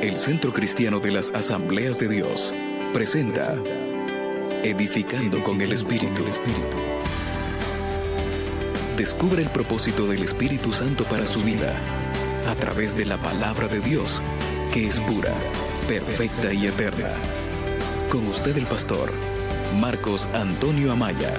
El Centro Cristiano de las Asambleas de Dios presenta Edificando con el Espíritu. Descubre el propósito del Espíritu Santo para su vida a través de la palabra de Dios, que es pura, perfecta y eterna. Con usted el pastor Marcos Antonio Amaya.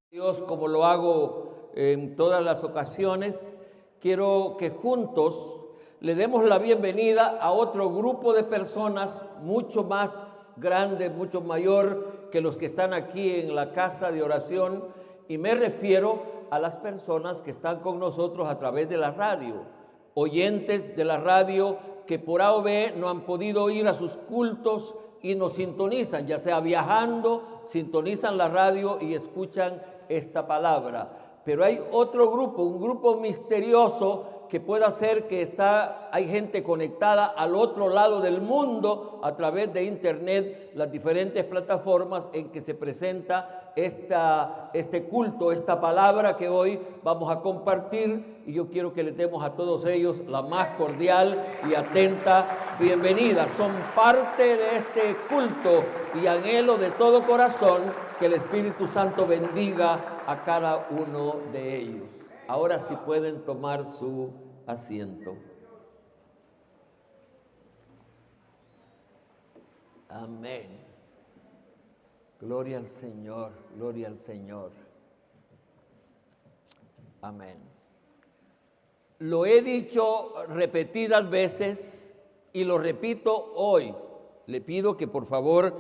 Dios, como lo hago en todas las ocasiones, quiero que juntos le demos la bienvenida a otro grupo de personas mucho más grande, mucho mayor que los que están aquí en la casa de oración, y me refiero a las personas que están con nosotros a través de la radio, oyentes de la radio que por A o B no han podido ir a sus cultos y nos sintonizan, ya sea viajando, sintonizan la radio y escuchan esta palabra. Pero hay otro grupo, un grupo misterioso que puede ser que hay gente conectada al otro lado del mundo a través de internet, las diferentes plataformas en que se presenta este culto, esta palabra que hoy vamos a compartir, y yo quiero que les demos a todos ellos la más cordial y atenta bienvenida. Son parte de este culto y anhelo de todo corazón que el Espíritu Santo bendiga a cada uno de ellos. Ahora sí pueden tomar su asiento. Amén. Gloria al Señor, gloria al Señor. Amén. Lo he dicho repetidas veces y lo repito hoy. Le pido que por favor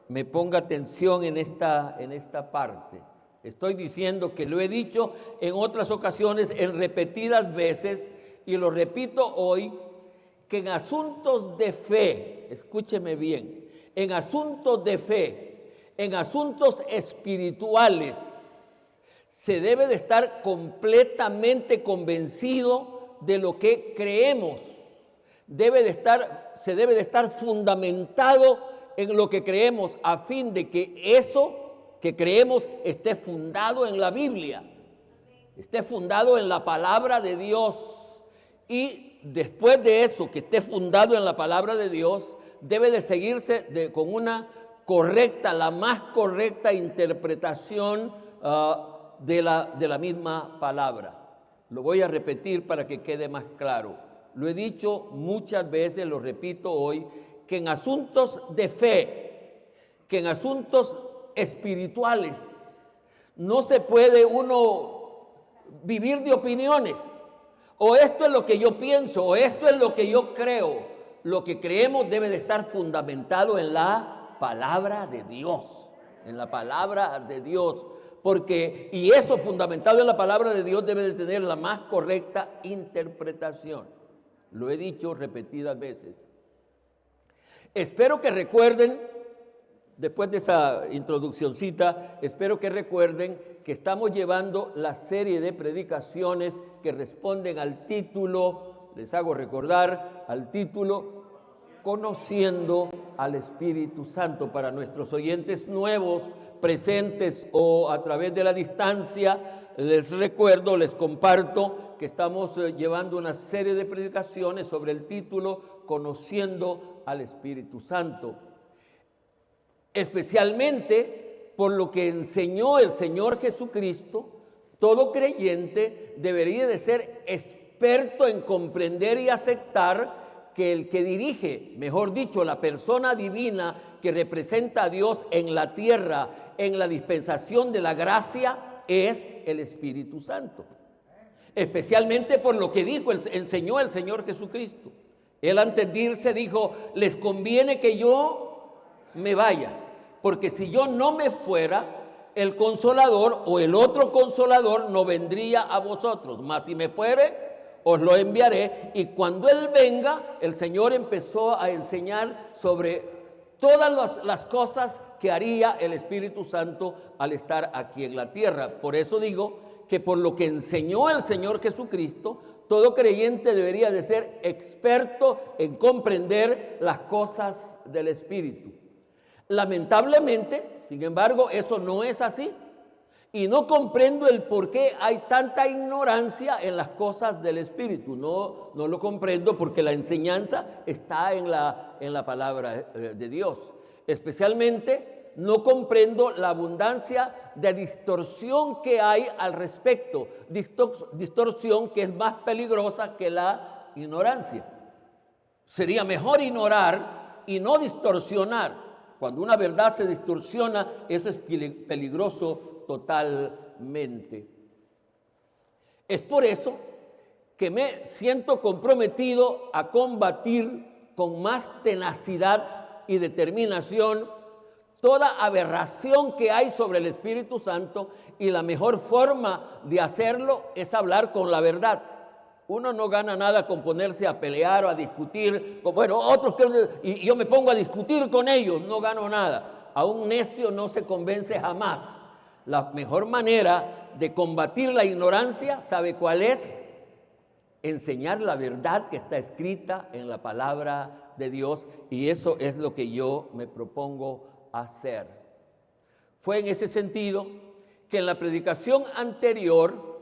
me ponga atención en esta parte. Estoy diciendo que lo he dicho en otras ocasiones en repetidas veces y lo repito hoy, que en asuntos de fe, escúcheme bien, en asuntos de fe, en asuntos espirituales, se debe de estar completamente convencido de lo que creemos. Se debe de estar fundamentado en lo que creemos, a fin de que eso que creemos esté fundado en la Biblia, esté fundado en la palabra de Dios. Y después de eso, que esté fundado en la palabra de Dios, debe de seguirse con una correcta, la más correcta interpretación de la misma palabra. Lo voy a repetir para que quede más claro. Lo he dicho muchas veces, lo repito hoy, que en asuntos de fe, que en asuntos espirituales, no se puede uno vivir de opiniones, o esto es lo que yo pienso, o esto es lo que yo creo. Lo que creemos debe de estar fundamentado en la palabra de Dios, en la palabra de Dios, y eso fundamentado en la palabra de Dios debe de tener la más correcta interpretación. Lo he dicho repetidas veces. Espero que recuerden, después de esa introduccióncita, espero que recuerden que estamos llevando la serie de predicaciones que responden al título, les hago recordar, al título Conociendo al Espíritu Santo. Para nuestros oyentes nuevos, presentes o a través de la distancia, les recuerdo, les comparto que estamos llevando una serie de predicaciones sobre el título Conociendo al Espíritu Santo. Especialmente por lo que enseñó el Señor Jesucristo, todo creyente debería de ser experto en comprender y aceptar que el que dirige, mejor dicho, la persona divina que representa a Dios en la tierra, en la dispensación de la gracia, es el Espíritu Santo. Especialmente por lo que enseñó el Señor Jesucristo. Él antes de irse dijo, les conviene que yo me vaya, porque si yo no me fuera, el Consolador o el otro Consolador no vendría a vosotros, mas si me fuere, os lo enviaré. Y cuando Él venga, el Señor empezó a enseñar sobre todas las cosas que haría el Espíritu Santo al estar aquí en la tierra. Por eso digo que por lo que enseñó el Señor Jesucristo, todo creyente debería de ser experto en comprender las cosas del Espíritu. Lamentablemente, sin embargo, eso no es así. Y no comprendo el por qué hay tanta ignorancia en las cosas del Espíritu. No lo comprendo porque la enseñanza está en la palabra de Dios. Especialmente no comprendo la abundancia de distorsión que hay al respecto. Distorsión que es más peligrosa que la ignorancia. Sería mejor ignorar y no distorsionar. Cuando una verdad se distorsiona, eso es peligroso totalmente. Es por eso que me siento comprometido a combatir con más tenacidad y determinación toda aberración que hay sobre el Espíritu Santo, y la mejor forma de hacerlo es hablar con la verdad. Uno no gana nada con ponerse a pelear o a discutir, bueno, otros y yo me pongo a discutir con ellos, no gano nada. A un necio no se convence jamás. La mejor manera de combatir la ignorancia, ¿sabe cuál es? Enseñar la verdad que está escrita en la palabra de Dios, y eso es lo que yo me propongo hacer. Fue en ese sentido que en la predicación anterior,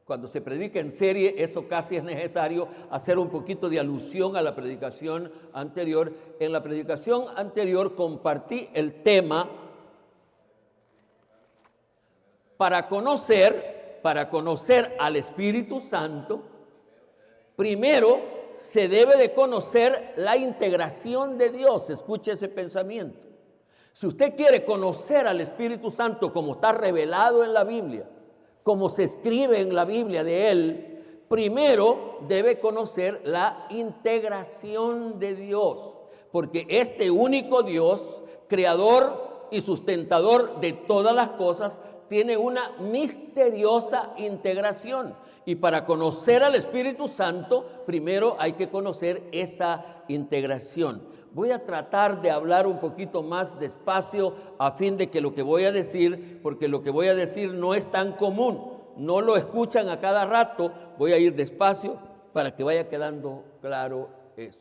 cuando se predica en serie, eso casi es necesario hacer un poquito de alusión a la predicación anterior. En la predicación anterior compartí el tema para conocer al Espíritu Santo. Primero se debe de conocer la integración de Dios. Escuche ese pensamiento. Si usted quiere conocer al Espíritu Santo como está revelado en la Biblia, como se escribe en la Biblia de Él, primero debe conocer la integración de Dios, porque este único Dios, creador y sustentador de todas las cosas, tiene una misteriosa integración. Y para conocer al Espíritu Santo, primero hay que conocer esa integración. Voy a tratar de hablar un poquito más despacio a fin de que lo que voy a decir, porque lo que voy a decir no es tan común, no lo escuchan a cada rato, voy a ir despacio para que vaya quedando claro eso.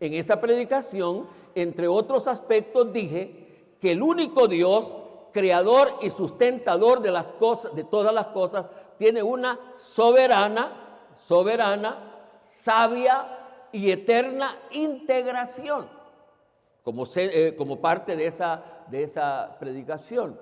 En esa predicación, entre otros aspectos, dije que el único Dios, creador y sustentador de las cosas, de todas las cosas, tiene una soberana, sabia y eterna integración, como parte de esa predicación.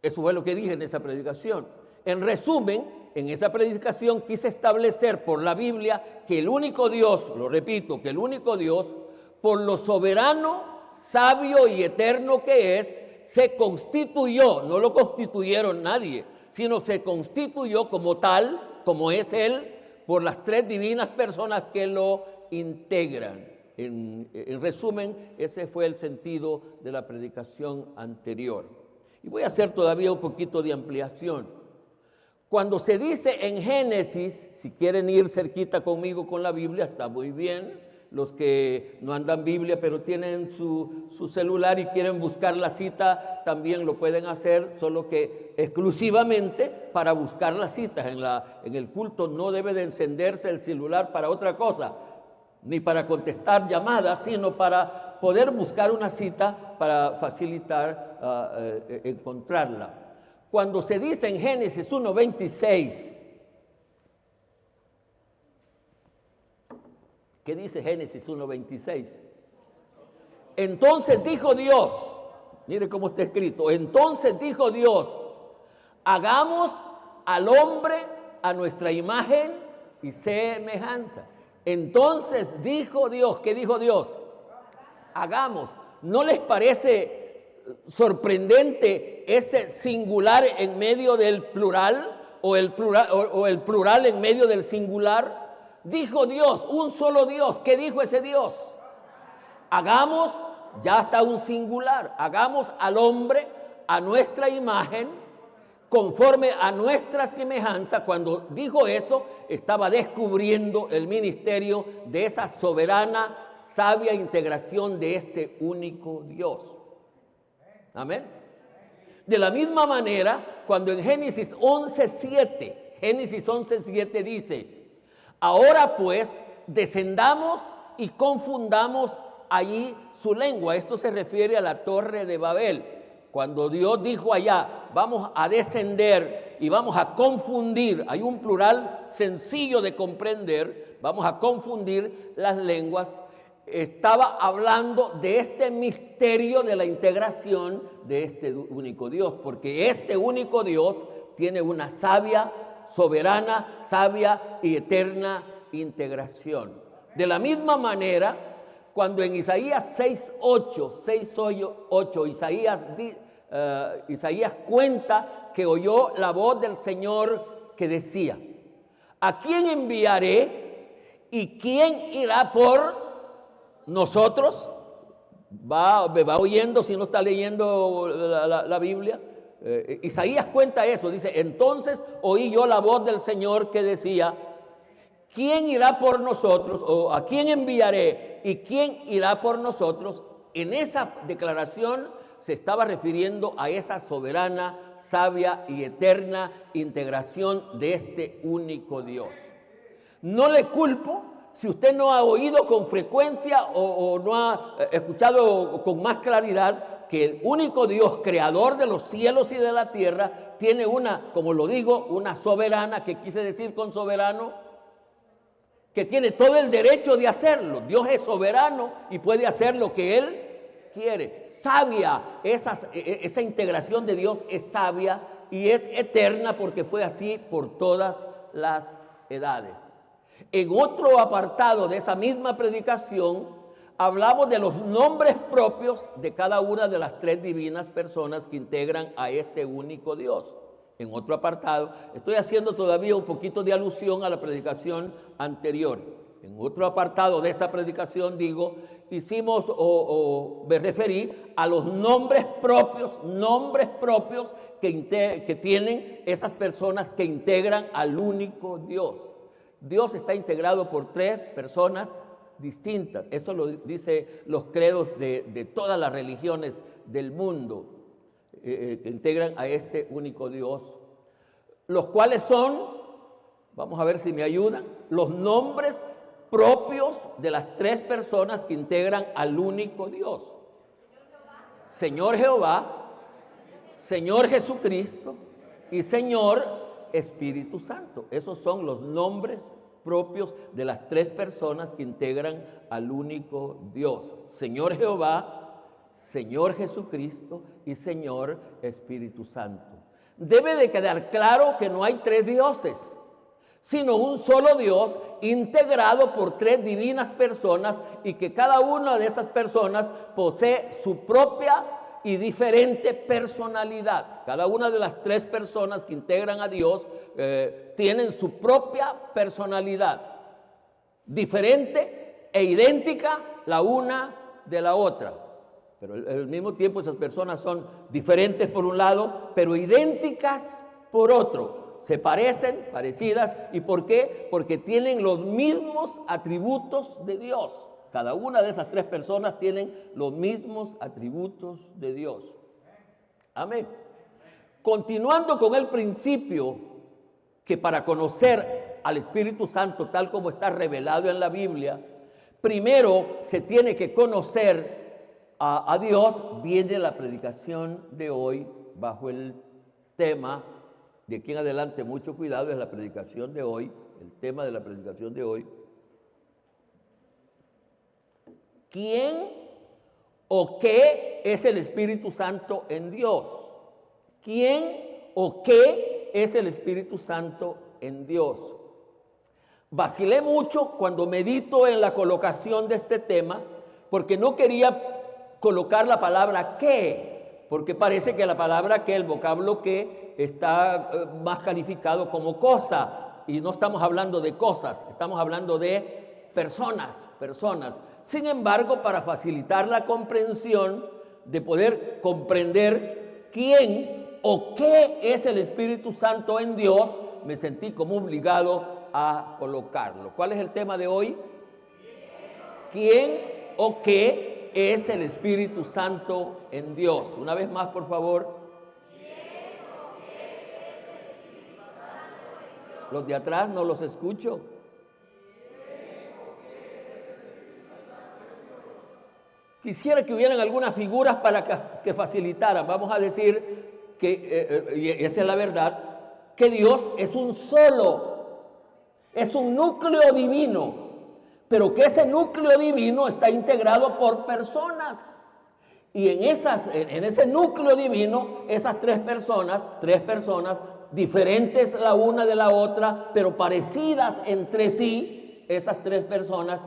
Eso fue lo que dije en esa predicación. En resumen, en esa predicación quise establecer por la Biblia que el único Dios, lo repito, que el único Dios, por lo soberano, sabio y eterno que es, se constituyó, no lo constituyeron nadie, sino se constituyó como tal, como es Él, por las tres divinas personas que lo integran. En resumen, ese fue el sentido de la predicación anterior. Y voy a hacer todavía un poquito de ampliación. Cuando se dice en Génesis, si quieren ir cerquita conmigo con la Biblia, está muy bien. Los que no andan Biblia, pero tienen su celular y quieren buscar la cita, también lo pueden hacer, solo que exclusivamente para buscar las citas. En el culto no debe de encenderse el celular para otra cosa, ni para contestar llamadas, sino para poder buscar una cita para facilitar encontrarla. Cuando se dice en Génesis 1:26, ¿qué dice Génesis 1:26? Entonces dijo Dios, mire cómo está escrito, entonces dijo Dios, hagamos al hombre a nuestra imagen y semejanza. Entonces dijo Dios, ¿qué dijo Dios? Hagamos. ¿No les parece sorprendente ese singular en medio del plural o el plural en medio del singular? Dijo Dios, un solo Dios. ¿Qué dijo ese Dios? Hagamos, ya está un singular, hagamos al hombre a nuestra imagen, conforme a nuestra semejanza. Cuando dijo eso, estaba descubriendo el ministerio de esa soberana, sabia integración de este único Dios. Amén. De la misma manera, cuando en Génesis 11:7 dice, ahora pues descendamos y confundamos allí su lengua. Esto se refiere a la torre de Babel. Cuando Dios dijo allá, vamos a descender y vamos a confundir, hay un plural sencillo de comprender, vamos a confundir las lenguas, estaba hablando de este misterio de la integración de este único Dios, porque este único Dios tiene una sabia, soberana, sabia y eterna integración. De la misma manera, cuando en Isaías 6:8, Isaías cuenta que oyó la voz del Señor que decía, ¿a quién enviaré y quién irá por nosotros? Me va oyendo si no está leyendo la Biblia. Isaías cuenta eso, dice, entonces oí yo la voz del Señor que decía, ¿quién irá por nosotros? ¿O a quién enviaré? ¿Y quién irá por nosotros? En esa declaración se estaba refiriendo a esa soberana, sabia y eterna integración de este único Dios. No le culpo si usted no ha oído con frecuencia o no ha escuchado con más claridad que el único Dios, creador de los cielos y de la tierra, tiene una, como lo digo, una soberana, que quise decir con soberano, que tiene todo el derecho de hacerlo. Dios es soberano y puede hacer lo que Él quiere. Sabia, esa integración de Dios es sabia y es eterna porque fue así por todas las edades. En otro apartado de esa misma predicación, hablamos de los nombres propios de cada una de las tres divinas personas que integran a este único Dios. En otro apartado, estoy haciendo todavía un poquito de alusión a la predicación anterior. En otro apartado de esa predicación, me referí a los nombres propios que tienen esas personas que integran al único Dios. Dios está integrado por tres personas distintas. Eso lo dicen los credos de todas las religiones del mundo que integran a este único Dios, los cuales son, vamos a ver si me ayudan, los nombres propios de las tres personas que integran al único Dios: Señor Jehová, Señor Jesucristo y Señor Espíritu Santo. Esos son los nombres propios de las tres personas que integran al único Dios: Señor Jehová, Señor Jesucristo y Señor Espíritu Santo. Debe de quedar claro que no hay tres dioses, sino un solo Dios integrado por tres divinas personas, y que cada una de esas personas posee su propia y diferente personalidad. Cada una de las tres personas que integran a Dios tienen su propia personalidad, diferente e idéntica la una de la otra. Pero al mismo tiempo esas personas son diferentes por un lado, pero idénticas por otro. Se parecen, parecidas. ¿Y por qué? Porque tienen los mismos atributos de Dios. Cada una de esas tres personas tienen los mismos atributos de Dios. Amén. Continuando con el principio que para conocer al Espíritu Santo tal como está revelado en la Biblia, primero se tiene que conocer a Dios, viene la predicación de hoy bajo el tema, de aquí en adelante mucho cuidado, es la predicación de hoy, el tema de la predicación de hoy. ¿Quién o qué es el Espíritu Santo en Dios? ¿Quién o qué es el Espíritu Santo en Dios? Vacilé mucho cuando medito en la colocación de este tema, porque no quería colocar la palabra qué, porque parece que la palabra que, el vocablo que, está más calificado como cosa, y no estamos hablando de cosas, estamos hablando de personas. Sin embargo, para facilitar la comprensión, de poder comprender quién o qué es el Espíritu Santo en Dios, me sentí como obligado a colocarlo. ¿Cuál es el tema de hoy? ¿Quién o qué es el Espíritu Santo en Dios? Una vez más, por favor. Los de atrás no los escucho. Quisiera que hubieran algunas figuras para que facilitaran. Vamos a decir que, y esa es la verdad, que Dios es un solo, es un núcleo divino, pero que ese núcleo divino está integrado por personas. Y en ese núcleo divino, esas tres personas diferentes la una de la otra, pero parecidas entre sí, esas tres personas.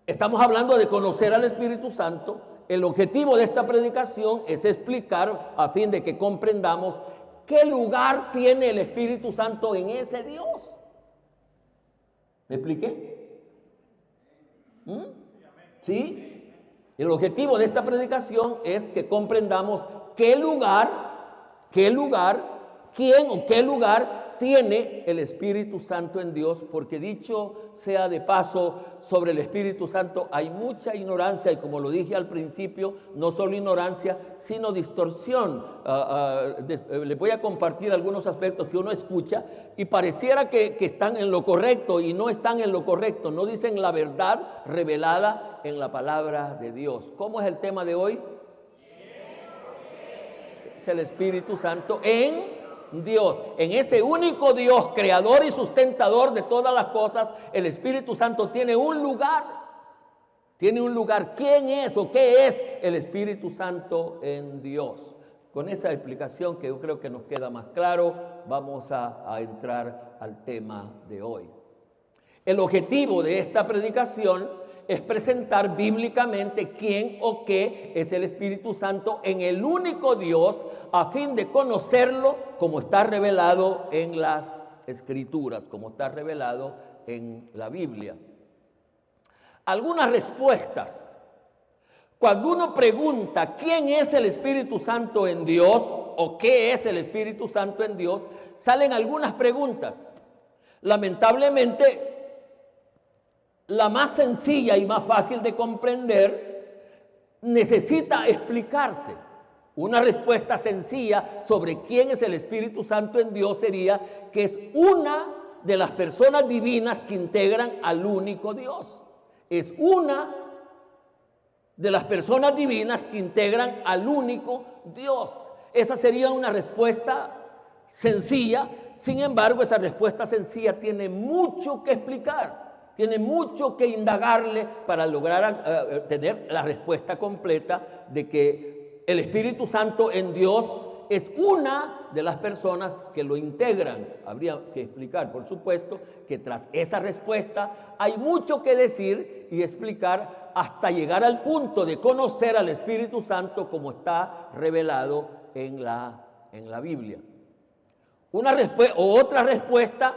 Estamos hablando de conocer al Espíritu Santo. El objetivo de esta predicación es explicar, a fin de que comprendamos qué lugar tiene el Espíritu Santo en ese Dios. ¿Me expliqué? ¿Sí? El objetivo de esta predicación es que comprendamos quién o qué lugar tiene el Espíritu Santo en Dios, porque dicho sea de paso, sobre el Espíritu Santo hay mucha ignorancia, y como lo dije al principio, no solo ignorancia, sino distorsión. Les voy a compartir algunos aspectos que uno escucha y pareciera que están en lo correcto y no están en lo correcto, no dicen la verdad revelada en la palabra de Dios. ¿Cómo es el tema de hoy? Es el Espíritu Santo en Dios, en ese único Dios, creador y sustentador de todas las cosas. El Espíritu Santo tiene un lugar. ¿Quién es o qué es el Espíritu Santo en Dios? Con esa explicación, que yo creo que nos queda más claro, vamos a entrar al tema de hoy. El objetivo de esta predicación es presentar bíblicamente quién o qué es el Espíritu Santo en el único Dios, a fin de conocerlo como está revelado en las Escrituras, como está revelado en la Biblia. Algunas respuestas. Cuando uno pregunta quién es el Espíritu Santo en Dios o qué es el Espíritu Santo en Dios, salen algunas preguntas. Lamentablemente, la más sencilla y más fácil de comprender necesita explicarse. Una respuesta sencilla sobre quién es el Espíritu Santo en Dios sería que es una de las personas divinas que integran al único Dios. Es una de las personas divinas que integran al único Dios. Esa sería una respuesta sencilla. Sin embargo, esa respuesta sencilla tiene mucho que explicar. Tiene mucho que indagarle para lograr tener la respuesta completa de que el Espíritu Santo en Dios es una de las personas que lo integran. Habría que explicar, por supuesto, que tras esa respuesta hay mucho que decir y explicar hasta llegar al punto de conocer al Espíritu Santo como está revelado en la Biblia. Otra respuesta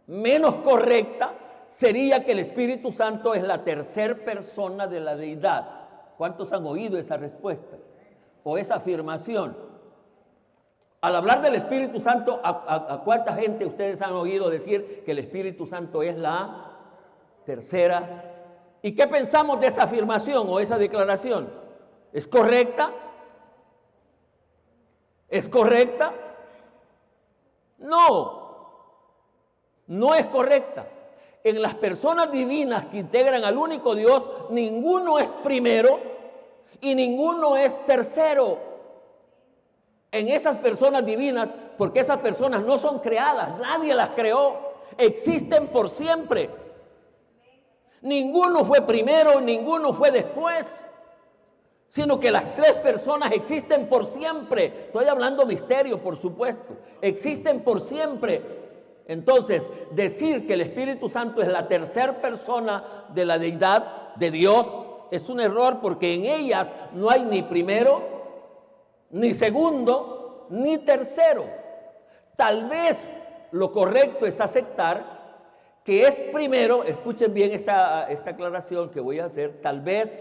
menos correcta sería que el Espíritu Santo es la tercera persona de la deidad. ¿Cuántos han oído esa respuesta o esa afirmación? Al hablar del Espíritu Santo, ¿a cuánta gente ustedes han oído decir que el Espíritu Santo es la tercera? ¿Y qué pensamos de esa afirmación o esa declaración? ¿Es correcta? ¿Es correcta? No es correcta. En las personas divinas que integran al único Dios, ninguno es primero y ninguno es tercero. En esas personas divinas, porque esas personas no son creadas, nadie las creó, existen por siempre. Ninguno fue primero, ninguno fue después, sino que las tres personas existen por siempre. Estoy hablando misterio, por supuesto, existen por siempre. Entonces, decir que el Espíritu Santo es la tercera persona de la deidad de Dios es un error, porque en ellas no hay ni primero, ni segundo, ni tercero. Tal vez lo correcto es aceptar que es primero. Escuchen bien esta aclaración que voy a hacer. Tal vez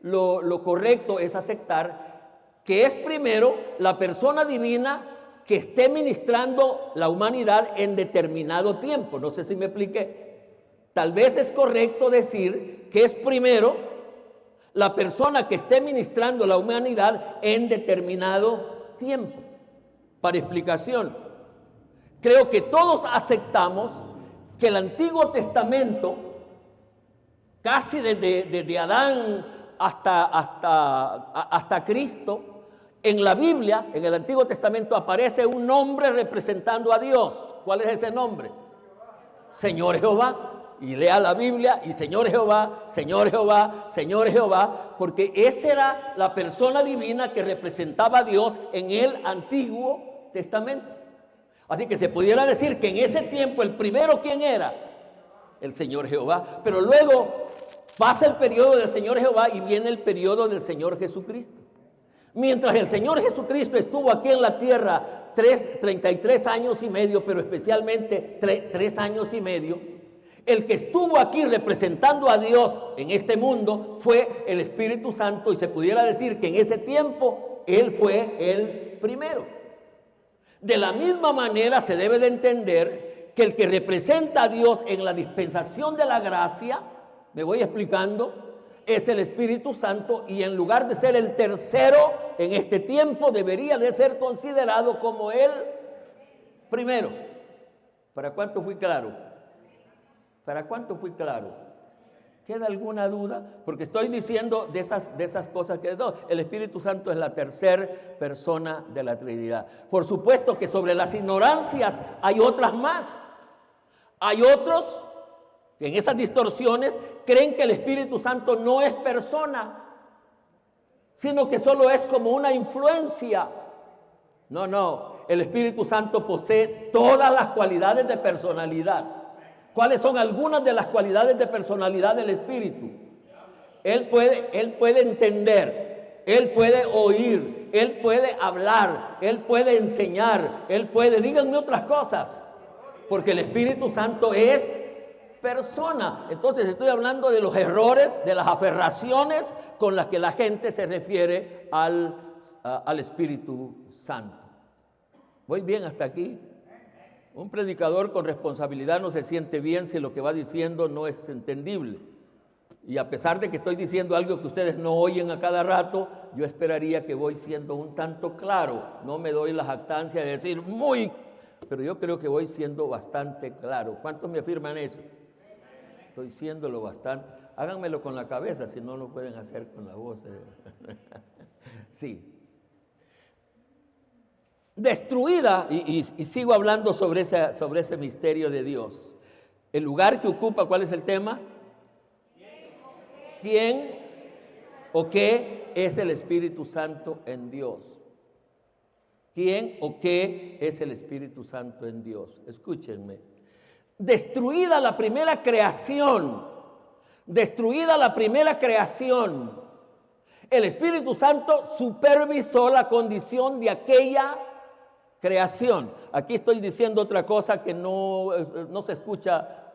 lo correcto es aceptar que es primero la persona divina que esté ministrando la humanidad en determinado tiempo. No sé si me expliqué. Tal vez es correcto decir que es primero la persona que esté ministrando la humanidad en determinado tiempo. Para explicación, creo que todos aceptamos que el Antiguo Testamento, casi desde Adán hasta Cristo, en la Biblia, en el Antiguo Testamento, aparece un nombre representando a Dios. ¿Cuál es ese nombre? Señor Jehová. Y lea la Biblia y Señor Jehová, Señor Jehová, Señor Jehová, porque esa era la persona divina que representaba a Dios en el Antiguo Testamento. Así que se pudiera decir que en ese tiempo el primero, ¿quién era? El Señor Jehová. Pero luego pasa el periodo del Señor Jehová y viene el periodo del Señor Jesucristo. Mientras el Señor Jesucristo estuvo aquí en la tierra 33 años y medio, pero especialmente 3 años y medio, el que estuvo aquí representando a Dios en este mundo fue el Espíritu Santo, y se pudiera decir que en ese tiempo Él fue el primero. De la misma manera se debe de entender que el que representa a Dios en la dispensación de la gracia, me voy explicando, es el Espíritu Santo, y en lugar de ser el tercero en este tiempo, debería de ser considerado como el primero. ¿Para cuánto fui claro? ¿Para cuánto fui claro? ¿Queda alguna duda? Porque estoy diciendo de esas cosas que no. El Espíritu Santo es la tercera persona de la Trinidad. Por supuesto que sobre las ignorancias hay otras más. Hay otros que en esas distorsiones creen que el Espíritu Santo no es persona, sino que solo es como una influencia. No. El Espíritu Santo posee todas las cualidades de personalidad. ¿Cuáles son algunas de las cualidades de personalidad del Espíritu? Él puede entender, Él puede oír, Él puede hablar, Él puede enseñar, Él puede, díganme otras cosas, porque el Espíritu Santo es persona. Entonces estoy hablando de los errores, de las aferraciones con las que la gente se refiere al Espíritu Santo. ¿Voy bien hasta aquí? Un predicador con responsabilidad no se siente bien si lo que va diciendo no es entendible. Y a pesar de que estoy diciendo algo que ustedes no oyen a cada rato, yo esperaría que voy siendo un tanto claro. No me doy la jactancia de decir pero yo creo que voy siendo bastante claro. ¿Cuántos me afirman eso? Estoy siéndolo bastante. Háganmelo con la cabeza, si no lo pueden hacer con la voz. Sí. Destruida, y sigo hablando sobre ese misterio de Dios. El lugar que ocupa, ¿cuál es el tema? ¿Quién o qué es el Espíritu Santo en Dios? ¿Quién o qué es el Espíritu Santo en Dios? Escúchenme. Destruida la primera creación, el Espíritu Santo supervisó la condición de aquella creación. Aquí estoy diciendo otra cosa que no se escucha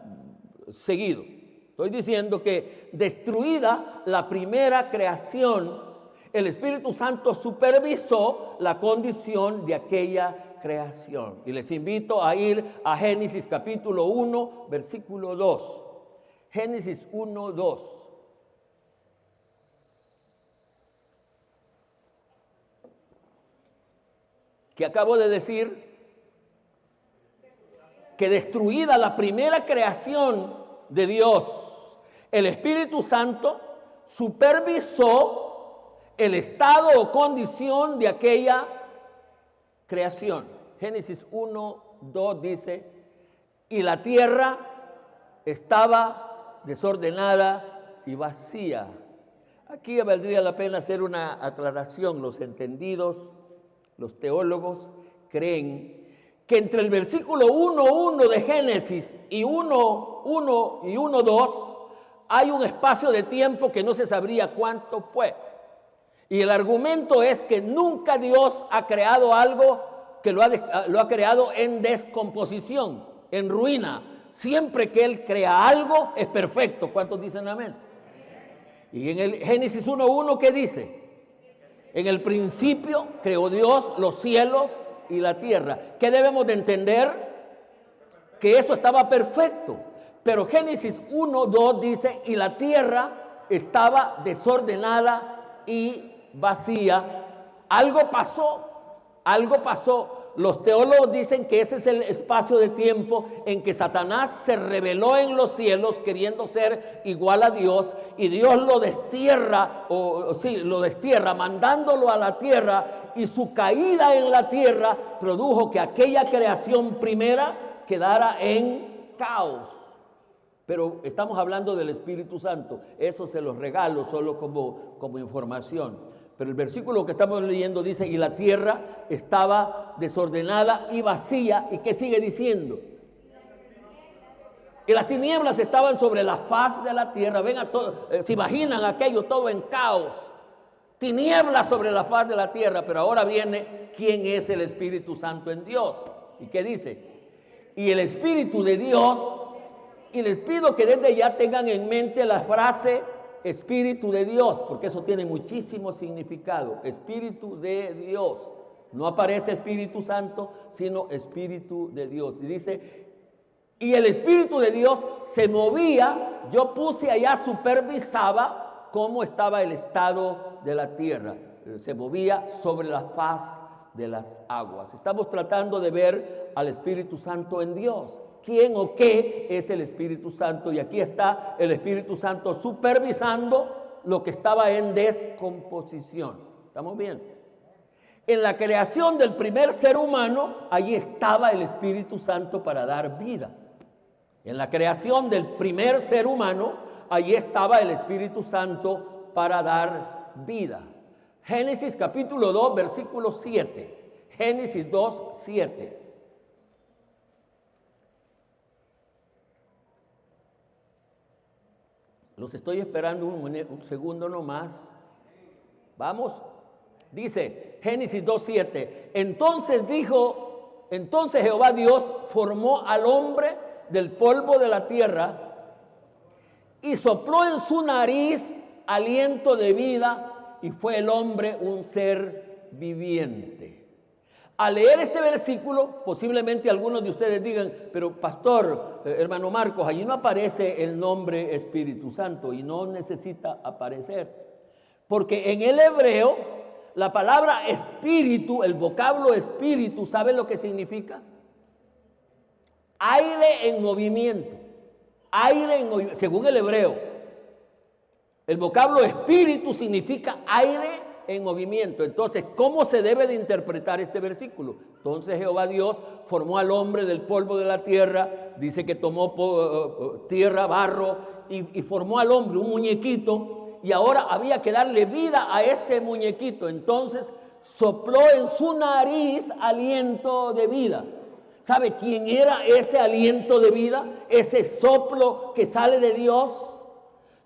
seguido. Estoy diciendo que destruida la primera creación, el Espíritu Santo supervisó la condición de aquella creación. Y les invito a ir a Génesis capítulo 1, versículo 2. Génesis 1, 2. Que acabo de decir que destruida la primera creación de Dios, el Espíritu Santo supervisó el estado o condición de aquella creación. Génesis 1, 2 dice, y la tierra estaba desordenada y vacía. Aquí valdría la pena hacer una aclaración. Los entendidos, los teólogos, creen que entre el versículo 1.1 de Génesis y 1.1 y 1.2 hay un espacio de tiempo que no se sabría cuánto fue. Y el argumento es que nunca Dios ha creado algo que lo ha creado en descomposición, en ruina. Siempre que Él crea algo es perfecto. ¿Cuántos dicen amén? Y en el Génesis 1.1, ¿qué dice? En el principio creó Dios los cielos y la tierra. ¿Qué debemos de entender? Que eso estaba perfecto. Pero Génesis 1.2 dice, y la tierra estaba desordenada y vacía. Algo pasó. los teólogos dicen que ese es el espacio de tiempo en que Satanás se rebeló en los cielos queriendo ser igual a Dios, y Dios lo destierra, lo destierra mandándolo a la tierra, y su caída en la tierra produjo que aquella creación primera quedara en caos. Pero estamos hablando del Espíritu Santo, eso se los regalo solo como información. Pero el versículo que estamos leyendo dice, y la tierra estaba desordenada y vacía. ¿Y qué sigue diciendo? Y las tinieblas estaban sobre la faz de la tierra. Ven a todo, se imaginan aquello todo en caos. Tinieblas sobre la faz de la tierra. Pero ahora viene, ¿quién es el Espíritu Santo en Dios? ¿Y qué dice? Y el Espíritu de Dios, y les pido que desde ya tengan en mente la frase Espíritu de Dios, porque eso tiene muchísimo significado. Espíritu de Dios. No aparece Espíritu Santo, sino Espíritu de Dios. Y dice, y el Espíritu de Dios se movía, yo puse allá, supervisaba cómo estaba el estado de la tierra. Se movía sobre la faz de las aguas. Estamos tratando de ver al Espíritu Santo en Dios. ¿Quién o qué es el Espíritu Santo? Y aquí está el Espíritu Santo supervisando lo que estaba en descomposición. ¿Estamos bien? En la creación del primer ser humano, allí estaba el Espíritu Santo para dar vida. En la creación del primer ser humano, allí estaba el Espíritu Santo para dar vida. Génesis capítulo 2, versículo 7. Génesis 2, 7. Los estoy esperando un segundo nomás. Vamos. Dice Génesis 2:7. Entonces Jehová Dios formó al hombre del polvo de la tierra y sopló en su nariz aliento de vida, y fue el hombre un ser viviente. Al leer este versículo, posiblemente algunos de ustedes digan, pero pastor, hermano Marcos, allí no aparece el nombre Espíritu Santo, y no necesita aparecer. Porque en el hebreo, la palabra espíritu, el vocablo espíritu, ¿sabe lo que significa? Aire en movimiento. Aire en movimiento, según el hebreo. El vocablo espíritu significa aire en movimiento. Entonces, ¿cómo se debe de interpretar este versículo? Entonces Jehová Dios formó al hombre del polvo de la tierra, dice que tomó tierra, barro, y formó al hombre un muñequito, y ahora había que darle vida a ese muñequito. Entonces sopló en su nariz aliento de vida. ¿Sabe quién era ese aliento de vida? Ese soplo que sale de Dios.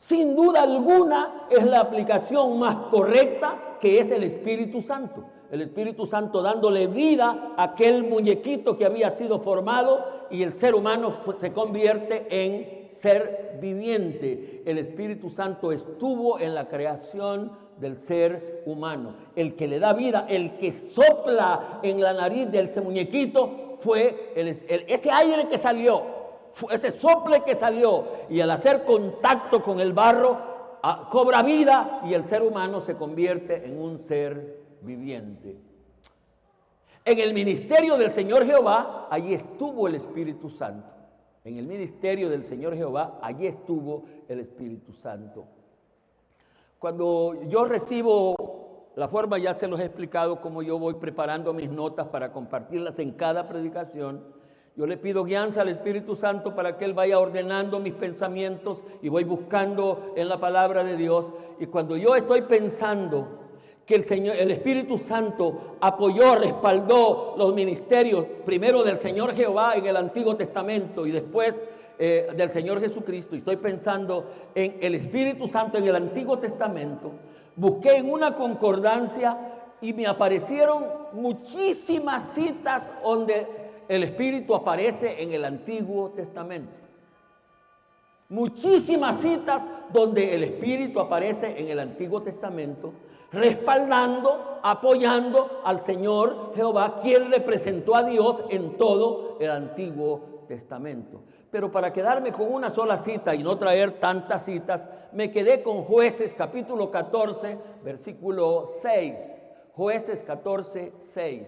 Sin duda alguna es la aplicación más correcta, que es el Espíritu Santo. El Espíritu Santo dándole vida a aquel muñequito que había sido formado, y el ser humano se convierte en ser viviente. El Espíritu Santo estuvo en la creación del ser humano. El que le da vida, el que sopla en la nariz de ese muñequito, fue ese aire que salió, ese sople que salió, y al hacer contacto con el barro, cobra vida, y el ser humano se convierte en un ser viviente. En el ministerio del Señor Jehová, allí estuvo el Espíritu Santo. En el ministerio del Señor Jehová, allí estuvo el Espíritu Santo. Cuando yo recibo la forma, ya se los he explicado, cómo yo voy preparando mis notas para compartirlas en cada predicación. Yo le pido guianza al Espíritu Santo para que Él vaya ordenando mis pensamientos, y voy buscando en la palabra de Dios. Y cuando yo estoy pensando que el Espíritu Santo apoyó, respaldó los ministerios, primero del Señor Jehová en el Antiguo Testamento y después del Señor Jesucristo, y estoy pensando en el Espíritu Santo en el Antiguo Testamento, busqué en una concordancia y me aparecieron muchísimas citas donde el Espíritu aparece en el Antiguo Testamento. Muchísimas citas donde el Espíritu aparece en el Antiguo Testamento, respaldando, apoyando al Señor Jehová, quien representó a Dios en todo el Antiguo Testamento. Pero para quedarme con una sola cita y no traer tantas citas, me quedé con Jueces capítulo 14, versículo 6. Jueces 14, 6.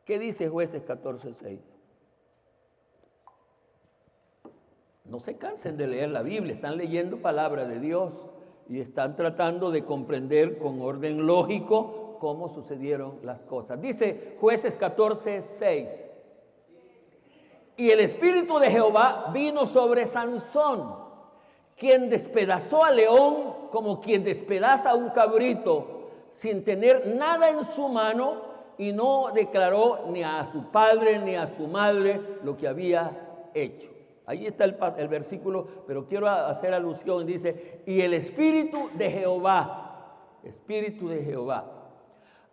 ¿Qué dice Jueces 14:6? No se cansen de leer la Biblia, están leyendo palabra de Dios y están tratando de comprender con orden lógico cómo sucedieron las cosas. Dice Jueces 14:6. Y el Espíritu de Jehová vino sobre Sansón, quien despedazó al león como quien despedaza a un cabrito, sin tener nada en su mano, y no declaró ni a su padre ni a su madre lo que había hecho. Ahí está el versículo, pero quiero hacer alusión. Dice, y el Espíritu de Jehová, Espíritu de Jehová.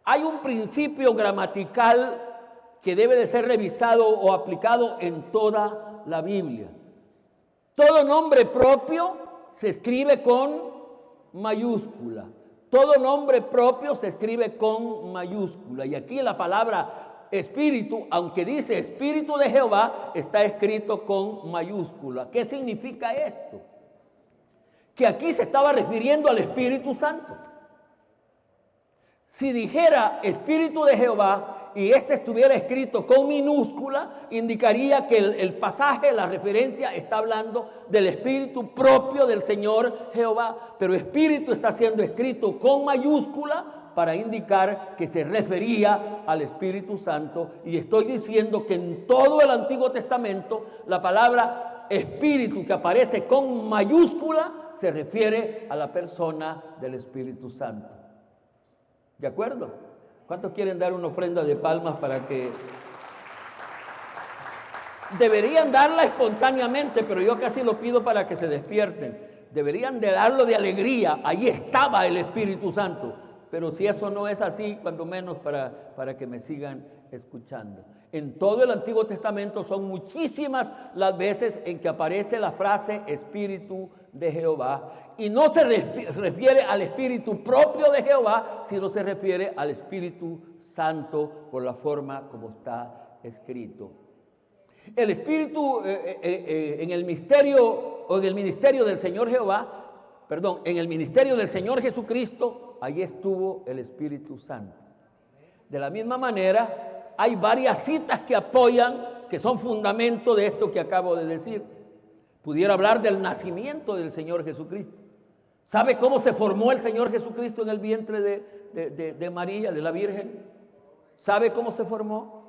Hay un principio gramatical que debe de ser revisado o aplicado en toda la Biblia. Todo nombre propio se escribe con mayúscula. Todo nombre propio se escribe con mayúscula. Y aquí la palabra Espíritu, aunque dice Espíritu de Jehová, está escrito con mayúscula. ¿Qué significa esto? Que aquí se estaba refiriendo al Espíritu Santo. Si dijera Espíritu de Jehová y este estuviera escrito con minúscula, indicaría que el pasaje, la referencia, está hablando del Espíritu propio del Señor Jehová. Pero Espíritu está siendo escrito con mayúscula para indicar que se refería al Espíritu Santo. Y estoy diciendo que en todo el Antiguo Testamento la palabra Espíritu que aparece con mayúscula se refiere a la persona del Espíritu Santo. ¿De acuerdo? ¿Cuántos quieren dar una ofrenda de palmas para que... Deberían darla espontáneamente, pero yo casi lo pido para que se despierten. Deberían de darlo de alegría. Ahí estaba el Espíritu Santo. Pero si eso no es así, cuando menos para que me sigan escuchando. En todo el Antiguo Testamento son muchísimas las veces en que aparece la frase Espíritu de Jehová. Y no se refiere al Espíritu propio de Jehová, sino se refiere al Espíritu Santo por la forma como está escrito. El Espíritu en el misterio o en el ministerio del Señor Jehová, en el ministerio del Señor Jesucristo, allí estuvo el Espíritu Santo. De la misma manera, hay varias citas que apoyan, que son fundamento de esto que acabo de decir. Pudiera hablar del nacimiento del Señor Jesucristo. ¿Sabe cómo se formó el Señor Jesucristo en el vientre de María, de la Virgen? ¿Sabe cómo se formó?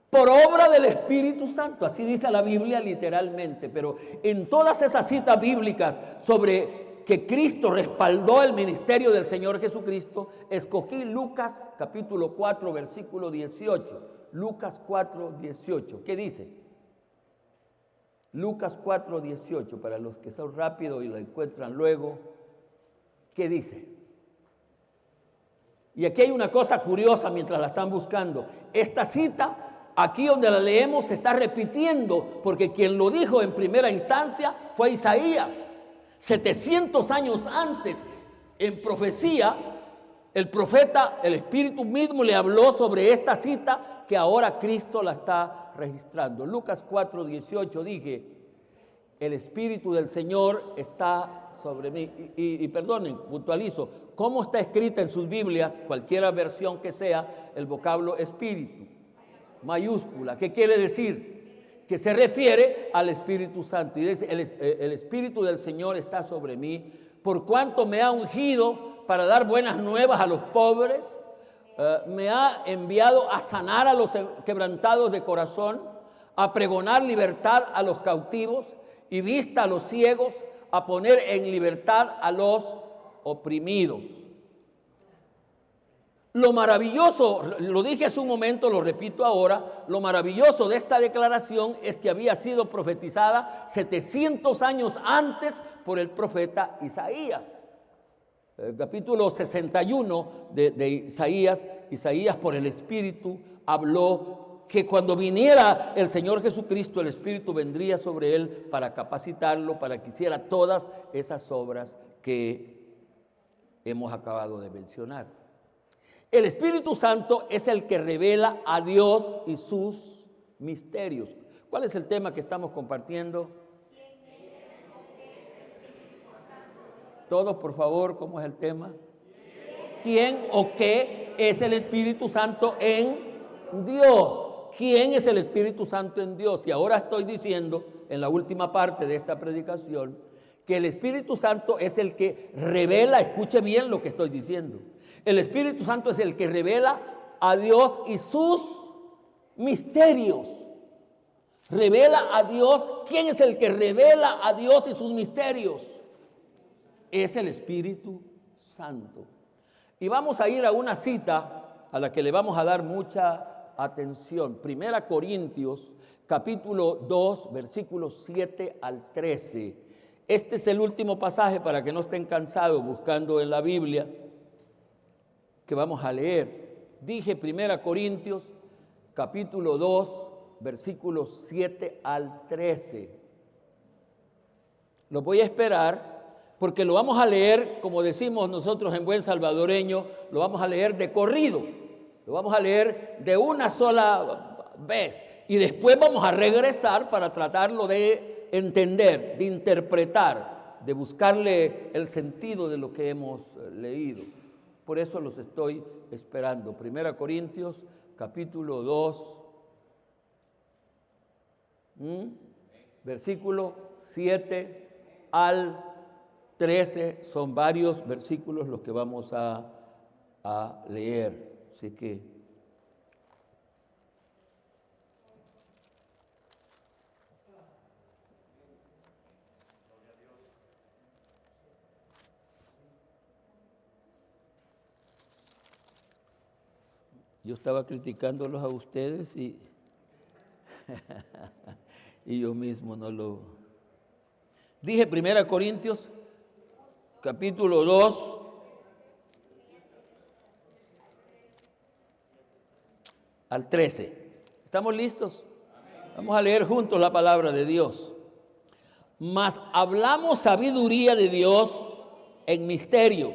Por obra del Espíritu Santo, así dice la Biblia literalmente. Pero en todas esas citas bíblicas sobre que Cristo respaldó el ministerio del Señor Jesucristo, escogí Lucas capítulo 4, versículo 18. Lucas 4, 18. ¿Qué dice? Lucas 4, 18, para los que son rápidos y lo encuentran luego. ¿Qué dice? Y aquí hay una cosa curiosa mientras la están buscando. Esta cita, aquí donde la leemos, se está repitiendo, porque quien lo dijo en primera instancia fue Isaías. 700 años antes, en profecía, el profeta, el Espíritu mismo le habló sobre esta cita que ahora Cristo la está registrando. Lucas 4, 18 dije, el Espíritu del Señor está sobre mí. Y perdonen, puntualizo, ¿cómo está escrita en sus Biblias, cualquier versión que sea, el vocablo Espíritu? Mayúscula. ¿Qué quiere decir? Que se refiere al Espíritu Santo. Y dice, el Espíritu del Señor está sobre mí, por cuanto me ha ungido para dar buenas nuevas a los pobres, me ha enviado a sanar a los quebrantados de corazón, a pregonar libertad a los cautivos y vista a los ciegos, a poner en libertad a los oprimidos. Lo maravilloso, lo dije hace un momento, lo repito ahora, lo maravilloso de esta declaración es que había sido profetizada 700 años antes por el profeta Isaías. El capítulo 61 de Isaías, Isaías por el Espíritu habló que cuando viniera el Señor Jesucristo, el Espíritu vendría sobre él para capacitarlo, para que hiciera todas esas obras que hemos acabado de mencionar. El Espíritu Santo es el que revela a Dios y sus misterios. ¿Cuál es el tema que estamos compartiendo? Todos, por favor, ¿cómo es el tema? ¿Quién o qué es el Espíritu Santo en Dios. ¿Quién es el Espíritu Santo en Dios? Y ahora estoy diciendo, en la última parte de esta predicación, que el Espíritu Santo es el que revela, escuche bien lo que estoy diciendo. El Espíritu Santo es el que revela a Dios y sus misterios. Revela a Dios. ¿Quién es el que revela a Dios y sus misterios? Es el Espíritu Santo. Y vamos a ir a una cita a la que le vamos a dar mucha atención. Primera Corintios, capítulo 2, versículos 7 al 13. Este es el último pasaje para que no estén cansados buscando en la Biblia que vamos a leer. Dije Primera Corintios, capítulo 2, versículos 7 al 13. Lo voy a esperar porque lo vamos a leer, como decimos nosotros en buen salvadoreño, lo vamos a leer de corrido. Lo vamos a leer de una sola vez y después vamos a regresar para tratarlo de entender, de interpretar, de buscarle el sentido de lo que hemos leído. Por eso los estoy esperando. Primera Corintios, capítulo 2, versículo 7 al 13. Son varios versículos los que vamos a leer. Así que yo estaba criticándolos a ustedes y yo mismo no lo... Dije Primera Corintios, capítulo 2, al 13. ¿Estamos listos? Vamos a leer juntos la palabra de Dios. Mas hablamos sabiduría de Dios en misterio,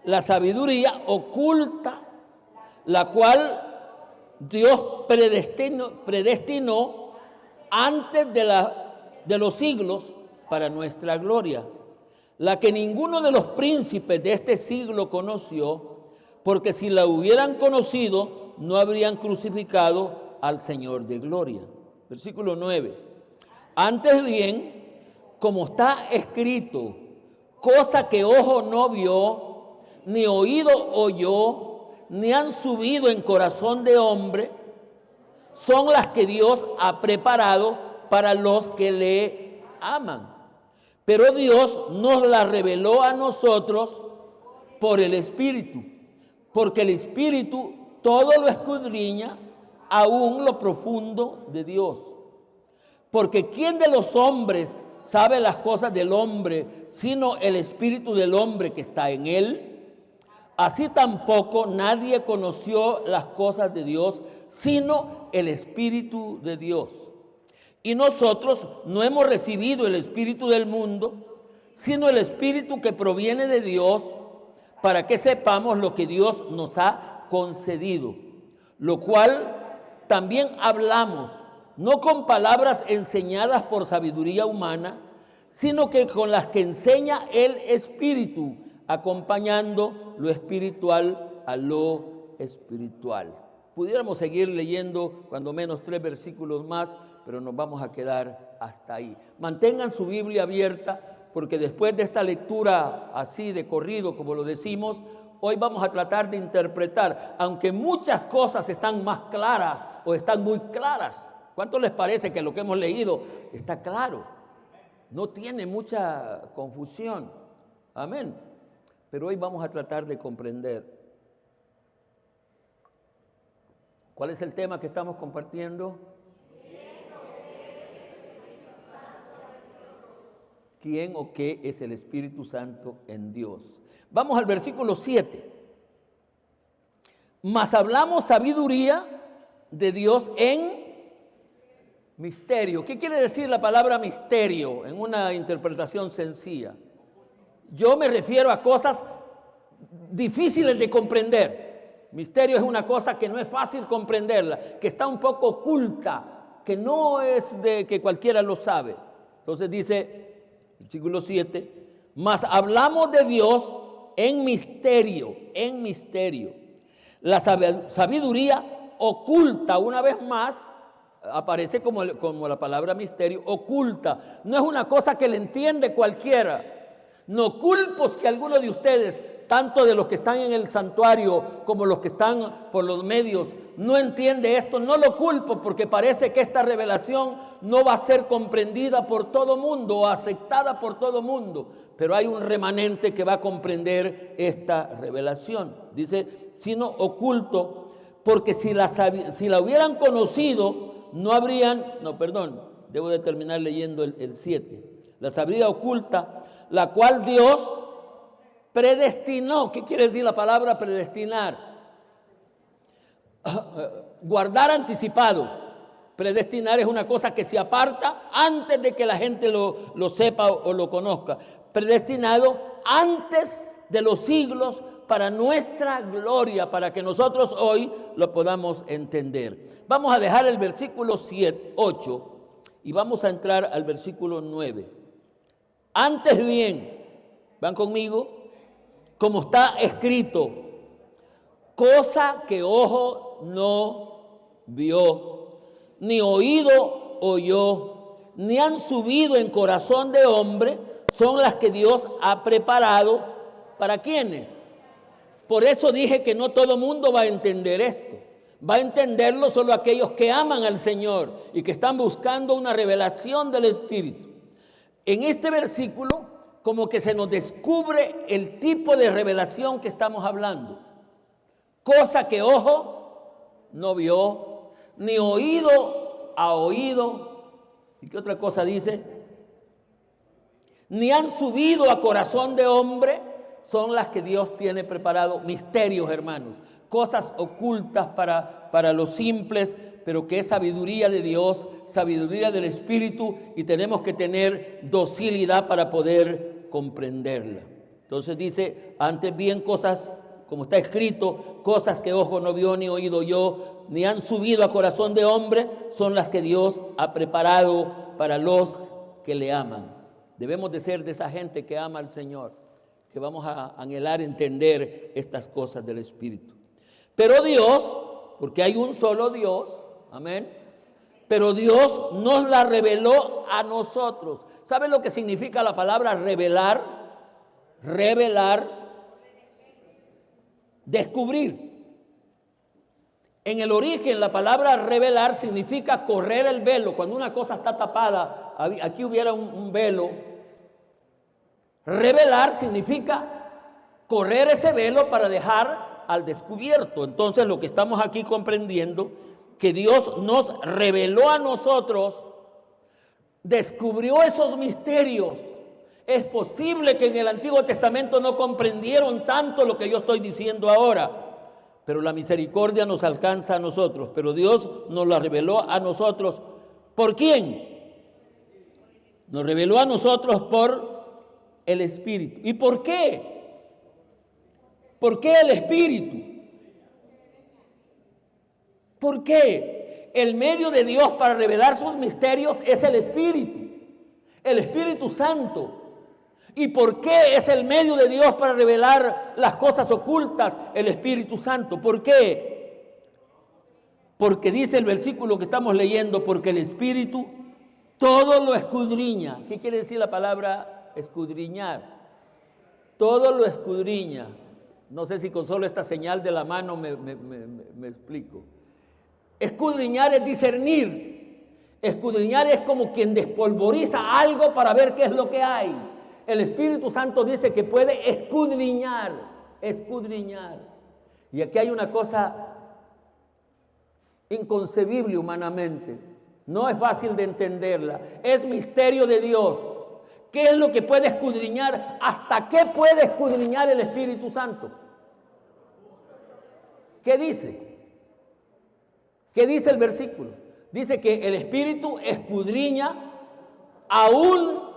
la sabiduría oculta, la cual Dios predestinó antes de los siglos para nuestra gloria, la que ninguno de los príncipes de este siglo conoció, porque si la hubieran conocido, no habrían crucificado al Señor de gloria. Versículo 9. Antes bien, como está escrito, cosa que ojo no vio, ni oído oyó, ni han subido en corazón de hombre, son las que Dios ha preparado para los que le aman. Pero Dios nos la reveló a nosotros por el Espíritu, porque el Espíritu todo lo escudriña, aún lo profundo de Dios. Porque ¿quién de los hombres sabe las cosas del hombre, sino el espíritu del hombre que está en él? Así tampoco nadie conoció las cosas de Dios, sino el Espíritu de Dios. Y nosotros no hemos recibido el espíritu del mundo, sino el Espíritu que proviene de Dios, para que sepamos lo que Dios nos ha concedido, lo cual también hablamos, no con palabras enseñadas por sabiduría humana, sino que con las que enseña el Espíritu, acompañando lo espiritual a lo espiritual. Pudiéramos seguir leyendo cuando menos 3 versículos más, pero nos vamos a quedar hasta ahí. Mantengan su Biblia abierta, porque después de esta lectura así de corrido, como lo decimos, hoy vamos a tratar de interpretar, aunque muchas cosas están más claras o están muy claras. ¿Cuánto les parece que lo que hemos leído está claro? No tiene mucha confusión. Amén. Pero hoy vamos a tratar de comprender. ¿Cuál es el tema que estamos compartiendo? ¿Quién o qué es el Espíritu Santo en Dios? Vamos al versículo 7. Mas hablamos sabiduría de Dios en misterio. ¿Qué quiere decir la palabra misterio en una interpretación sencilla? Yo me refiero a cosas difíciles de comprender. Misterio es una cosa que no es fácil comprenderla, que está un poco oculta, que no es de que cualquiera lo sabe. Entonces dice, versículo 7, mas hablamos de Dios en misterio, en misterio. La sabiduría oculta, una vez más, aparece como la palabra misterio, oculta. No es una cosa que le entiende cualquiera. No culpo que alguno de ustedes, tanto de los que están en el santuario como los que están por los medios, no entiende esto. No lo culpo porque parece que esta revelación no va a ser comprendida por todo mundo o aceptada por todo mundo. Pero hay un remanente que va a comprender esta revelación. Dice, sino oculto, porque si la hubieran conocido, debo de terminar leyendo el 7. La sabiduría oculta, la cual Dios predestinó. ¿Qué quiere decir la palabra predestinar? Guardar anticipado. Predestinar es una cosa que se aparta antes de que la gente lo sepa o lo conozca. Predestinado antes de los siglos para nuestra gloria, para que nosotros hoy lo podamos entender. Vamos a dejar el versículo 8 y vamos a entrar al versículo 9. Antes bien, ¿van conmigo? Como está escrito, cosa que ojo no vio, ni oído oyó, ni han subido en corazón de hombre, son las que Dios ha preparado. ¿Para quiénes? Por eso dije que no todo mundo va a entender esto. Va a entenderlo solo aquellos que aman al Señor y que están buscando una revelación del Espíritu. En este versículo, como que se nos descubre el tipo de revelación que estamos hablando. Cosa que ojo no vio, ni oído ha oído. ¿Y qué otra cosa dice? Ni han subido a corazón de hombre, son las que Dios tiene preparado. Misterios, hermanos, cosas ocultas para los simples, pero que es sabiduría de Dios, sabiduría del Espíritu, y tenemos que tener docilidad para poder comprenderla. Entonces dice, antes bien cosas, como está escrito, cosas que ojo no vio, ni oído oyó, ni han subido a corazón de hombre, son las que Dios ha preparado para los que le aman. Debemos de ser de esa gente que ama al Señor, que vamos a anhelar entender estas cosas del Espíritu. Pero Dios, porque hay un solo Dios, amén, pero Dios nos la reveló a nosotros. ¿Sabe lo que significa la palabra revelar? Revelar, descubrir. En el origen la palabra revelar significa correr el velo. Cuando una cosa está tapada, aquí hubiera un velo. Revelar significa correr ese velo para dejar al descubierto. Entonces lo que estamos aquí comprendiendo, que Dios nos reveló a nosotros, descubrió esos misterios. Es posible que en el Antiguo Testamento no comprendieron tanto lo que yo estoy diciendo ahora, pero la misericordia nos alcanza a nosotros. Pero Dios nos la reveló a nosotros. ¿Por quién? Nos reveló a nosotros por el Espíritu. ¿Y por qué? ¿Por qué el Espíritu? ¿Por qué? El medio de Dios para revelar sus misterios es el Espíritu Santo. ¿Y por qué es el medio de Dios para revelar las cosas ocultas? El Espíritu Santo. ¿Por qué? Porque dice el versículo que estamos leyendo, porque el Espíritu todo lo escudriña. ¿Qué quiere decir la palabra escudriñar? Todo lo escudriña. No sé si con solo esta señal de la mano me explico. Escudriñar es discernir. Escudriñar es como quien despolvoriza algo para ver qué es lo que hay. El Espíritu Santo dice que puede escudriñar. Y aquí hay una cosa inconcebible humanamente. No es fácil de entenderla. Es misterio de Dios. ¿Qué es lo que puede escudriñar? ¿Hasta qué puede escudriñar el Espíritu Santo? ¿Qué dice? ¿Qué dice el versículo? Dice que el Espíritu escudriña aún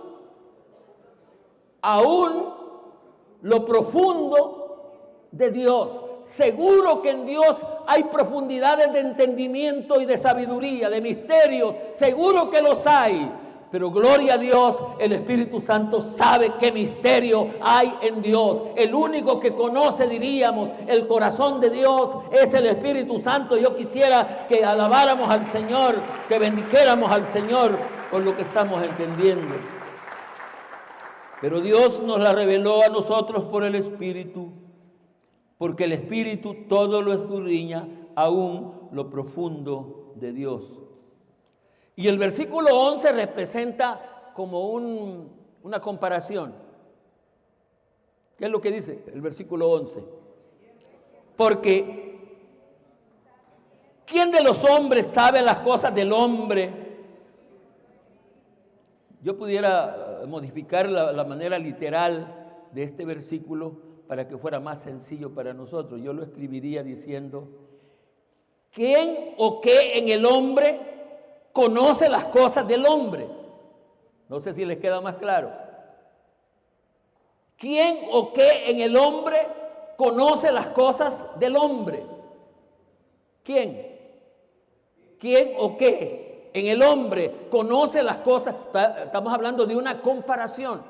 lo profundo de Dios. Seguro que en Dios hay profundidades de entendimiento y de sabiduría, de misterios. Seguro que los hay. Pero gloria a Dios, el Espíritu Santo sabe qué misterio hay en Dios. El único que conoce, diríamos, el corazón de Dios es el Espíritu Santo. Yo quisiera que alabáramos al Señor, que bendijéramos al Señor con lo que estamos entendiendo. Pero Dios nos la reveló a nosotros por el Espíritu, porque el Espíritu todo lo escudriña, aún lo profundo de Dios. Y el versículo 11 representa como una comparación. ¿Qué es lo que dice el versículo 11? Porque ¿quién de los hombres sabe las cosas del hombre? Yo pudiera modificar la manera literal de este versículo para que fuera más sencillo para nosotros. Yo lo escribiría diciendo: ¿quién o qué en el hombre conoce las cosas del hombre? No sé si les queda más claro. ¿Quién o qué en el hombre conoce las cosas del hombre? ¿Quién? ¿Quién o qué en el hombre conoce las cosas? Estamos hablando de una comparación.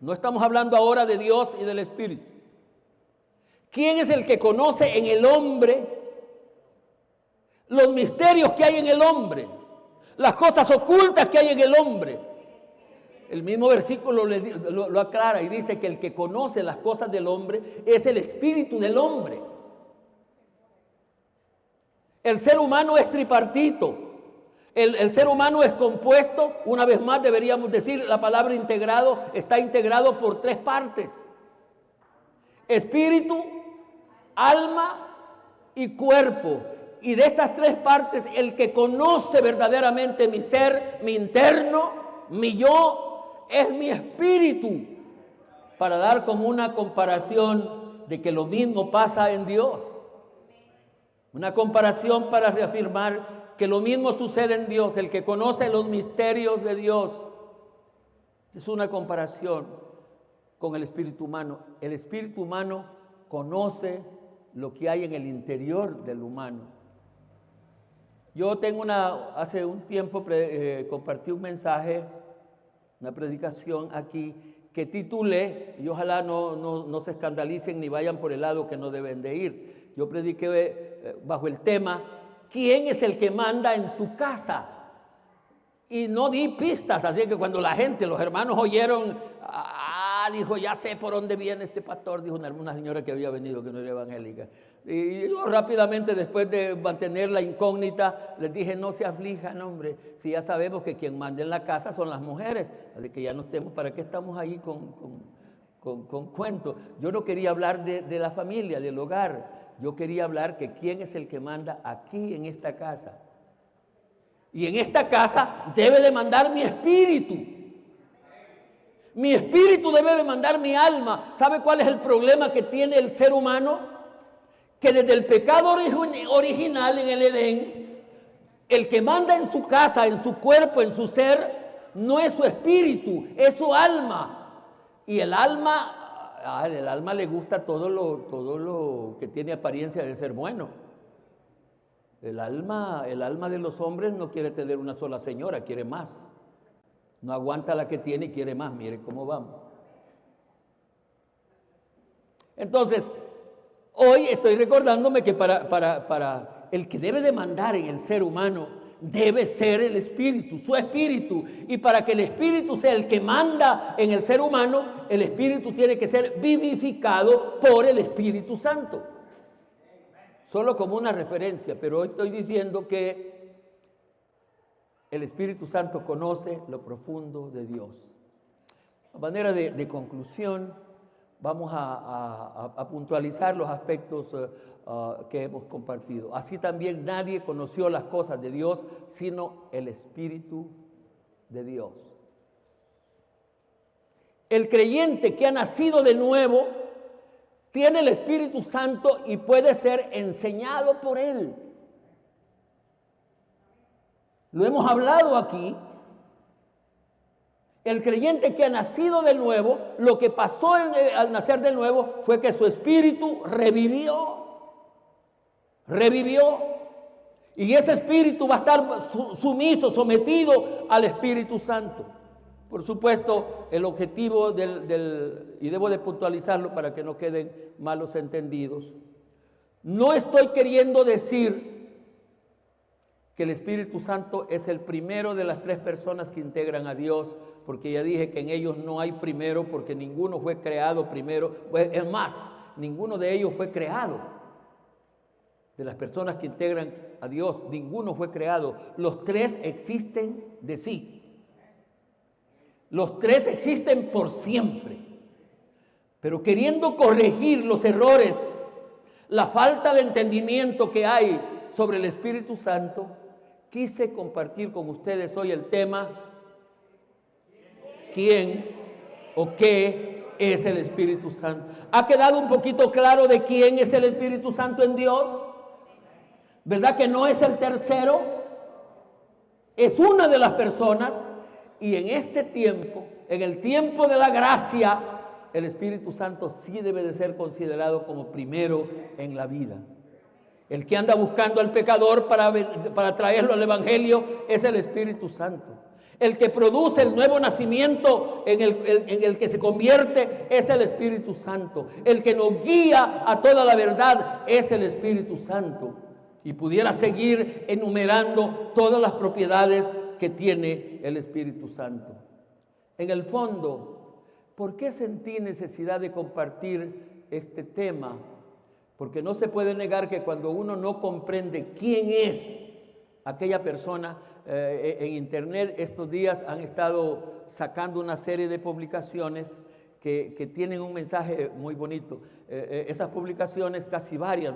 No estamos hablando ahora de Dios y del Espíritu. ¿Quién es el que conoce en el hombre los misterios que hay en el hombre? Las cosas ocultas que hay en el hombre. El mismo versículo lo aclara y dice que el que conoce las cosas del hombre es el espíritu del hombre. El ser humano es tripartito. El ser humano es compuesto, una vez más deberíamos decir, la palabra integrado está integrado por tres partes: espíritu, alma y cuerpo. Y de estas tres partes, el que conoce verdaderamente mi ser, mi interno, mi yo, es mi espíritu. Para dar como una comparación de que lo mismo pasa en Dios. Una comparación para reafirmar que lo mismo sucede en Dios. El que conoce los misterios de Dios. Es una comparación con el espíritu humano. El espíritu humano conoce lo que hay en el interior del humano. Yo tengo hace un tiempo compartí un mensaje, una predicación aquí que titulé, y ojalá no se escandalicen ni vayan por el lado que no deben de ir. Yo prediqué bajo el tema: ¿quién es el que manda en tu casa? Y no di pistas, así que cuando la gente, los hermanos oyeron, dijo, ya sé por dónde viene este pastor, dijo una señora que había venido, que no era evangélica. Y yo rápidamente, después de mantener la incógnita, les dije: no se aflijan, hombre, si ya sabemos que quien manda en la casa son las mujeres, así que ya no estemos, ¿para qué estamos ahí con cuentos? Yo no quería hablar de la familia, del hogar, yo quería hablar que quién es el que manda aquí en esta casa. Y en esta casa debe de mandar mi espíritu. Mi espíritu debe de mandar mi alma. ¿Sabe cuál es el problema que tiene el ser humano? Que desde el pecado original en el Edén, el que manda en su casa, en su cuerpo, en su ser, no es su espíritu, es su alma. Y el alma le gusta todo lo que tiene apariencia de ser bueno. El alma de los hombres no quiere tener una sola señora, quiere más. No aguanta la que tiene y quiere más. Mire cómo vamos. Entonces, hoy estoy recordándome que para el que debe de mandar en el ser humano debe ser el espíritu, su espíritu. Y para que el espíritu sea el que manda en el ser humano, el espíritu tiene que ser vivificado por el Espíritu Santo. Solo como una referencia, pero hoy estoy diciendo que el Espíritu Santo conoce lo profundo de Dios. A manera de conclusión, vamos a puntualizar los aspectos que hemos compartido. Así también nadie conoció las cosas de Dios, sino el Espíritu de Dios. El creyente que ha nacido de nuevo tiene el Espíritu Santo y puede ser enseñado por Él. Lo hemos hablado aquí. El creyente que ha nacido de nuevo, lo que pasó al nacer de nuevo fue que su espíritu revivió. Y ese espíritu va a estar sumiso, sometido al Espíritu Santo. Por supuesto, el objetivo y debo de puntualizarlo para que no queden malos entendidos. No estoy queriendo decir que el Espíritu Santo es el primero de las tres personas que integran a Dios, porque ya dije que en ellos no hay primero, porque ninguno fue creado primero. Pues, es más, ninguno de ellos fue creado. De las personas que integran a Dios, ninguno fue creado. Los tres existen de sí. Los tres existen por siempre. Pero queriendo corregir los errores, la falta de entendimiento que hay sobre el Espíritu Santo, quise compartir con ustedes hoy el tema: ¿quién o qué es el Espíritu Santo? ¿Ha quedado un poquito claro de quién es el Espíritu Santo en Dios? ¿Verdad que no es el tercero? Es una de las personas. Y en este tiempo, en el tiempo de la gracia, el Espíritu Santo sí debe de ser considerado como primero en la vida. El que anda buscando al pecador para traerlo al Evangelio es el Espíritu Santo. El que produce el nuevo nacimiento en el que se convierte es el Espíritu Santo. El que nos guía a toda la verdad es el Espíritu Santo. Y pudiera seguir enumerando todas las propiedades que tiene el Espíritu Santo. En el fondo, ¿por qué sentí necesidad de compartir este tema? Porque no se puede negar que cuando uno no comprende quién es aquella persona, en internet estos días han estado sacando una serie de publicaciones que tienen un mensaje muy bonito. Esas publicaciones, casi varias,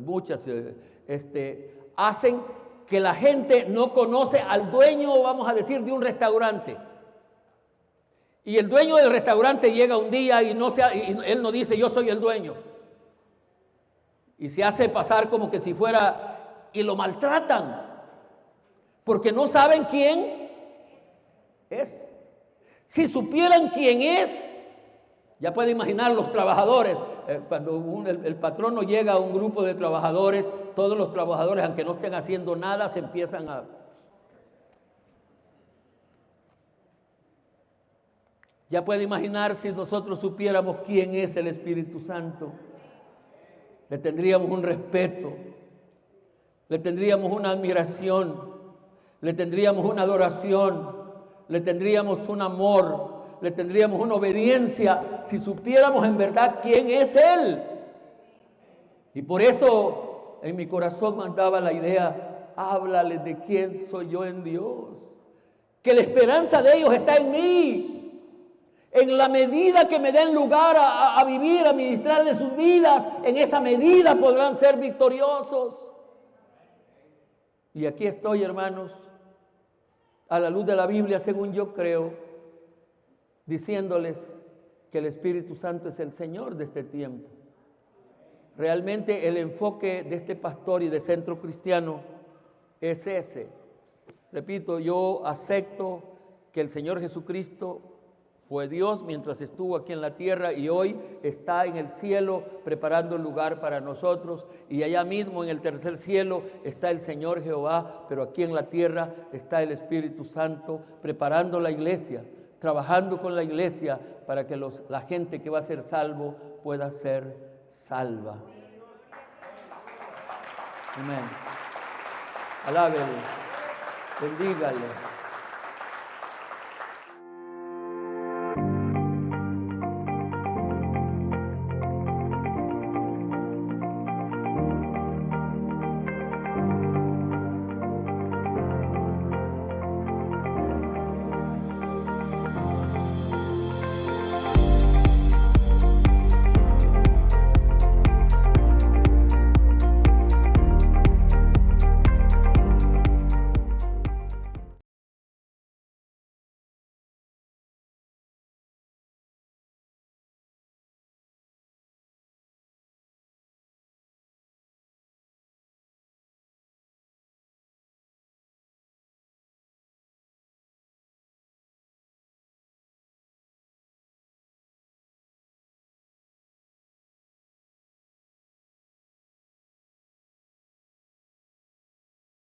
muchas, hacen que la gente no conoce al dueño, vamos a decir, de un restaurante. Y el dueño del restaurante llega un día y él no dice yo soy el dueño. Y se hace pasar como que si fuera, y lo maltratan, porque no saben quién es. Si supieran quién es, ya puede imaginar los trabajadores. Cuando el patrono llega a un grupo de trabajadores, todos los trabajadores, aunque no estén haciendo nada, se empiezan a... Ya puede imaginar si nosotros supiéramos quién es el Espíritu Santo. Le tendríamos un respeto, le tendríamos una admiración, le tendríamos una adoración, le tendríamos un amor, le tendríamos una obediencia si supiéramos en verdad quién es Él. Y por eso en mi corazón mandaba la idea: háblales de quién soy yo en Dios, que la esperanza de ellos está en mí. En la medida que me den lugar a vivir, a ministrarles sus vidas, en esa medida podrán ser victoriosos. Y aquí estoy, hermanos, a la luz de la Biblia, según yo creo, diciéndoles que el Espíritu Santo es el Señor de este tiempo. Realmente el enfoque de este pastor y de Centro Cristiano es ese. Repito, yo acepto que el Señor Jesucristo fue Dios mientras estuvo aquí en la tierra y hoy está en el cielo preparando el lugar para nosotros, y allá mismo en el tercer cielo está el Señor Jehová, pero aquí en la tierra está el Espíritu Santo preparando la iglesia, trabajando con la iglesia para que la gente que va a ser salvo pueda ser salva. Amén. Alábele, bendígale.